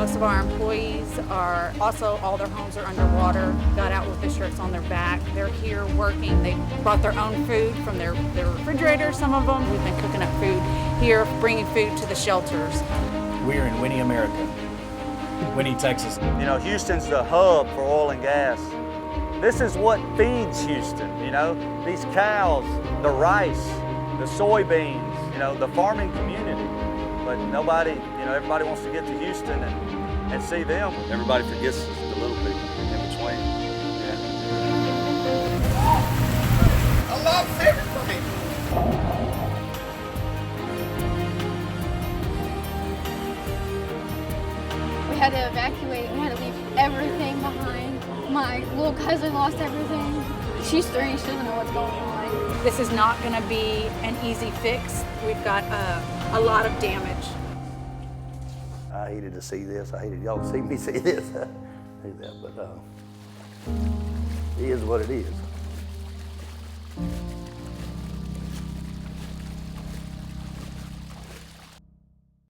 Most of our employees are also, all their homes are underwater, got out with the shirts on their back. They're here working. They brought their own food from their refrigerator, some of them. We've been cooking up food here, bringing food to the shelters. We're in Winnie, America. Winnie, Texas. You know, Houston's the hub for oil and gas. This is what feeds Houston, you know, these cows, the rice, the soybeans, you know, the farming community. But nobody, you know, everybody wants to get to Houston and see them. Everybody forgets the little people in between. Yeah. I love everything. We had to evacuate. We had to leave everything behind. My little cousin lost everything. She's 3, she doesn't know what's going on. This is not going to be an easy fix. We've got a lot of damage. I hated to see this. I hated y'all to see me see this. I hate that, but it is what it is.